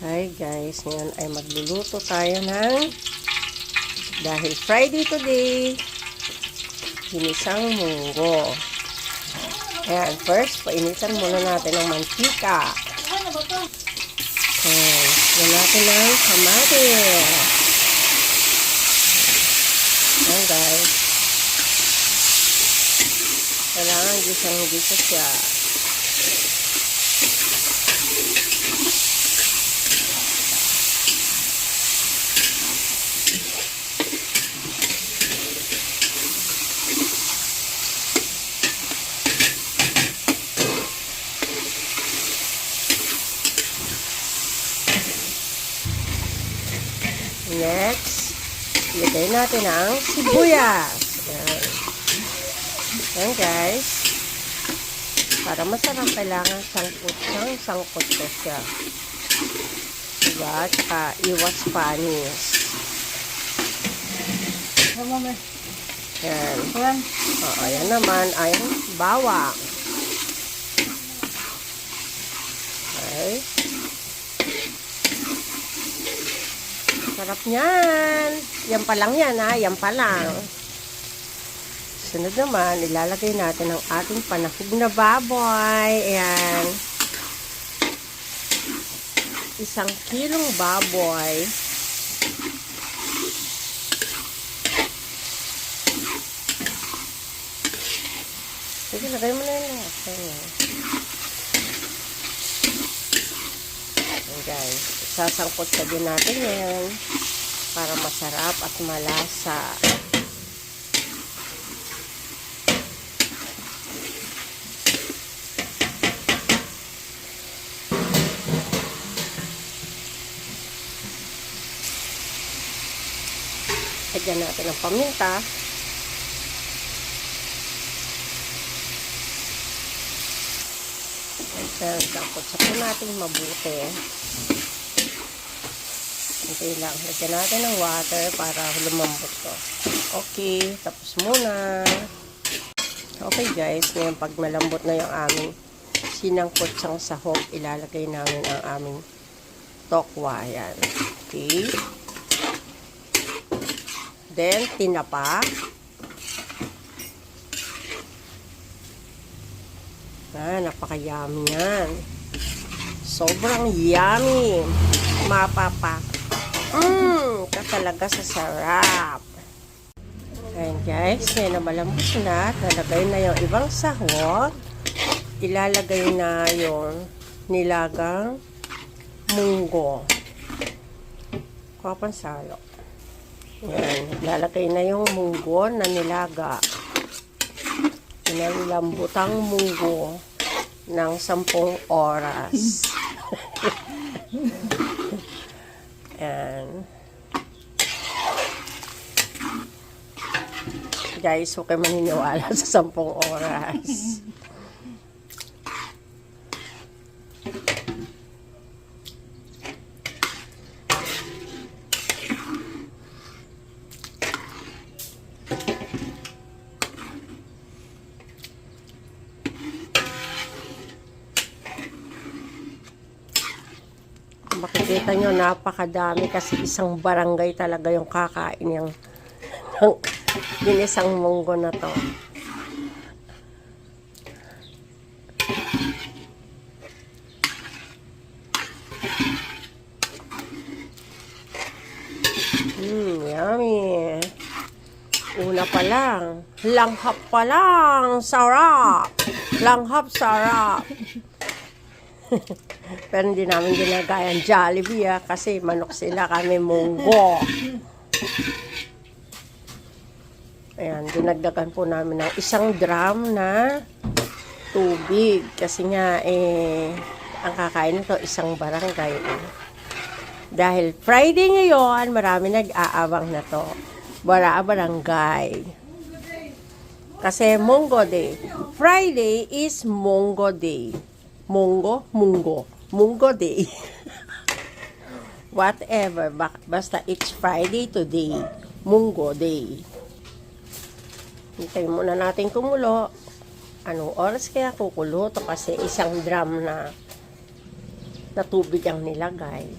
Hi guys, ngayon ay magluluto tayo dahil Friday today, ginisang munggo. Ayan, first, painitan muna natin ng mantika. Ayan, yan natin ng kamatis. Ayan guys. Kailangan gisang-gisa siya. Next, ilagay natin ang sibuyas. Ayan. Ayan guys. Para masarap, kailangan sangkot ko siya. Diba? Tsaka iwas panis. Ayan. Oo, ayan naman ay bawang. Okay. Sarap niyan. Yan pa lang yan ha. Yan pa lang. Sunod naman, ilalagay natin ang ating panahog na baboy. Ayan. 1 kilong baboy. Sige, lagay mo na yun. Ayan guys. Sasangkot sa din natin yan para masarap at malasa. Lagyan natin ang paminta. Ayan, sangkot sa po natin mabuti. Okay lang. Lagyan natin ng water para lumambot to. Okay. Tapos muna. Okay guys. Ngayon pag malambot na yung aming sinangkot sang sahog, ilalagay namin ang aming tokwa. Yan. Okay. Then, tinapa. Napaka-yummy yan. Sobrang yummy. Mapapa. Talaga sa sarap. Ayan guys, ngayon na malambot na, nalagay na yung ibang sahog. Ilalagay na yung nilagang munggo. Kapansalo. Ayan, ilalagay na yung munggo na nilaga. Pinalambutang munggo ng 10 oras. Ayan. Guys, huwag kayo maniniwala sa 10 oras. Makikita nyo, napakadami kasi isang barangay talaga yung kakain yung ginisang munggo na to. Yummy. Una pa lang. Langhap pa lang. Sarap. Langhap, sarap. Pero hindi namin ginagayan Jollibee kasi manok sila, kami munggo. Ayan, dinagdagan po namin ng 1 drum na tubig. Kasi nga, ang kakain nito, isang barangay. Dahil Friday ngayon, marami nag-aabang na to. Barangay. Kasi Munggo Day. Friday is Munggo Day. Munggo Day. Whatever. Basta it's Friday today. Munggo Day. Hintayin muna natin kumulo. Anong oras kaya kukulo to? Kasi 1 drum na tubig ang nilagay.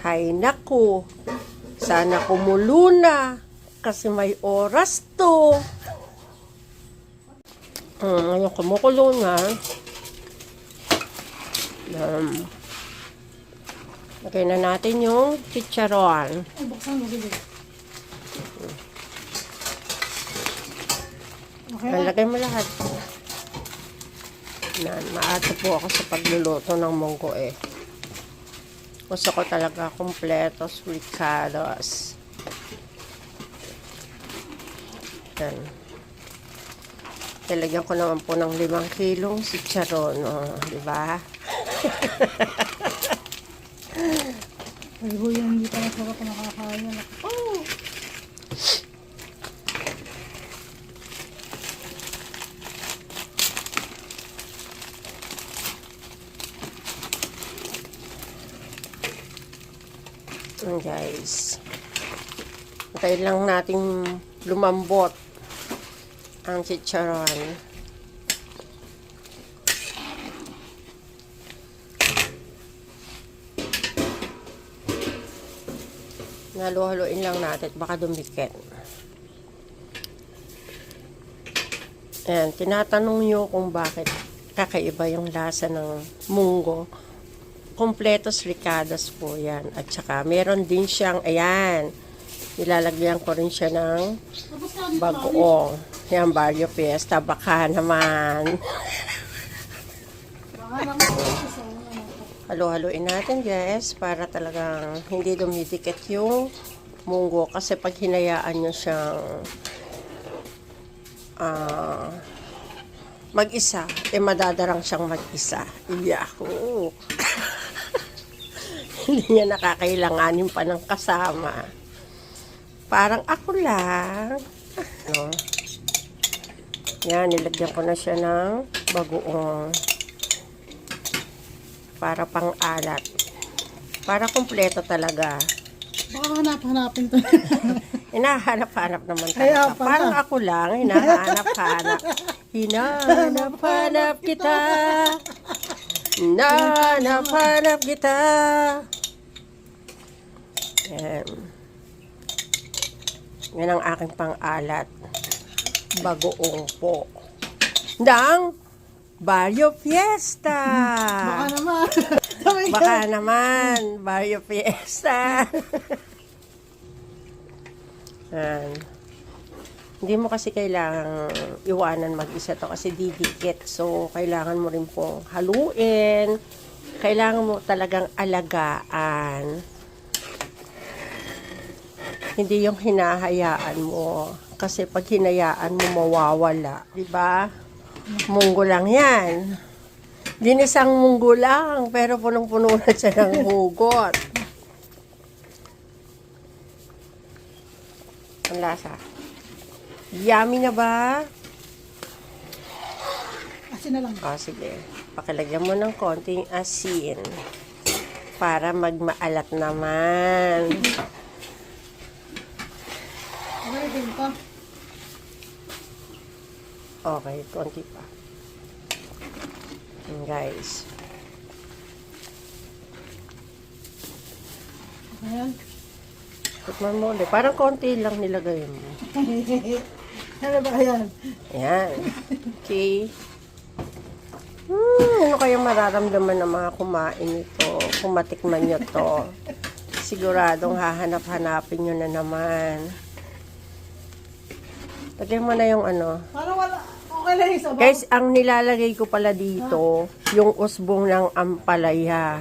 Hay naku, sana kumulo na kasi may oras to. Ngayon kumukulo na. Lagay na natin yung chicharon. Ay, buksan mo, sige. Okay. Lagay mo lahat. Yan, maato po ako sa pagluluto ng munggo eh. Gusto ko talaga kompletos ricados. Yan. Talagyan ko naman po ng 5 kilong chicharon. Di ba? Ay, boy, hindi pa na sarap na nakakain. Oh! Guys, hintayin lang natin lumambot ang chicharon. Halo-haloin lang natin, baka dumikit. Ayan, tinatanong nyo kung bakit kakaiba yung lasa ng munggo. Kompletos ricados po yan. At saka, meron din siyang, ayan, nilalagyan ko rin siya ng bagoong. Yan, Barrio Fiesta. Baka naman. Halo-haloin natin, guys, para talagang hindi dumidikit yung munggo. Kasi pag hinayaan nyo siyang mag-isa, madadarang siyang mag-isa. Yahoo! Hindi niya nakakailanganin pa ng kasama. Parang ako lang. No? Yan, nilagyan ko na siya ng bagoong. Para pang-alat. Para kumpleto talaga. Baka hanap-hanapin to. Hinahanap-hanap naman Kaya talaga. pala. Parang ako lang, hinahanap-hanap. Hinahanap-hanap kita. Hinahanap-hanap kita. Yan ang aking pang-alat. Bagoong po. Ng Barrio Fiesta. Baka naman. Baka naman. Barrio Fiesta. Yan. Hindi mo kasi kailangang iwanan mag-isa to kasi didikit. So, kailangan mo rin pong haluin. Kailangan mo talagang alagaan. Hindi yung hinahayaan mo. Kasi pag hinayaan mo, mawawala. Diba? Munggo lang yan. Dinisang munggo lang, pero punong-puno na siya ng hugot. Ang lasa. Yummy na ba? Asin na lang. Sige. Pakilagyan mo ng konting asin. Para magmaalat naman. Okay, din to. Okay, konti pa. Guys. Ayan. Tikman mo ulit. Parang konti lang nilagay mo. Ano ba yan? Ayan. Okay. Ano kayang mararamdaman ng mga kumain ito? Kung matikman nyo to. Siguradong hahanap-hanapin nyo na naman. Lagyan mo na yung ano. Parang wala. Okay lang yung sabaw. Guys, ang nilalagay ko pala dito, yung usbong ng ampalaya.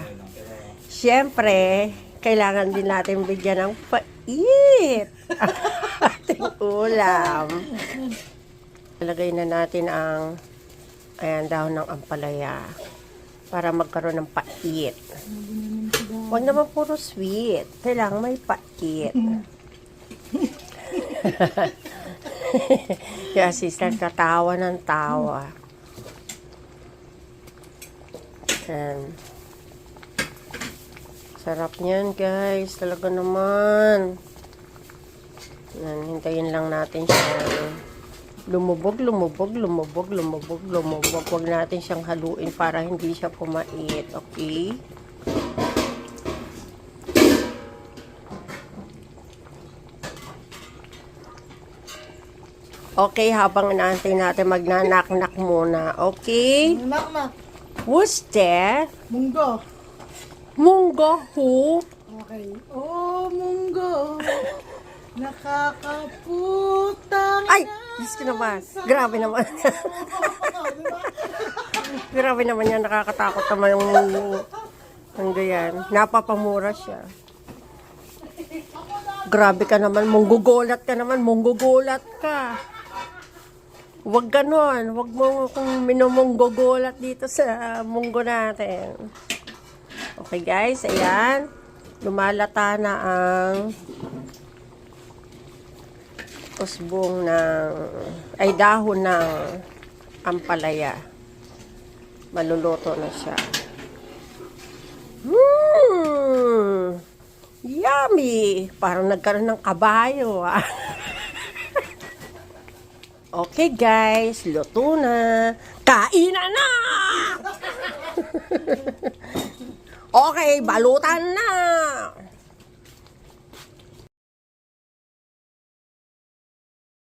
Siyempre, kailangan din natin bigyan ng pait ang ating ulam. Lagay na natin ang dahon ng ampalaya para magkaroon ng pait. Huwag naman puro sweet. Kailangan may pait. Yung assistant katawa ng tawa. Ayan. Sarap niyan, guys. Talaga naman. Ayan, hintayin lang natin siya. Lumubog. Huwag natin siyang haluin para hindi siya pumait. Okay? Okay, habang inaantay natin, magnanak-nak muna. Okay? Nak. Who's there? Munggo. Munggo who? Okay. Oh, munggo. Nakakaputang Ay! Diyos ko naman. Grabe naman. Grabe naman yan. Nakakatakot naman yung munggo yan. Napapamura siya. Grabe ka naman. Munggugulat ka naman. Munggugulat ka. Huwag ganon. Huwag mo kung minumunggugulat dito sa munggo natin. Okay guys, ayan. Lumalata na ang usbong ay dahon ng ampalaya. Maluluto na siya. Yummy! Parang nagkaroon ng kabayo. Okay guys, luto na. Kainan na! Okay, balutan na!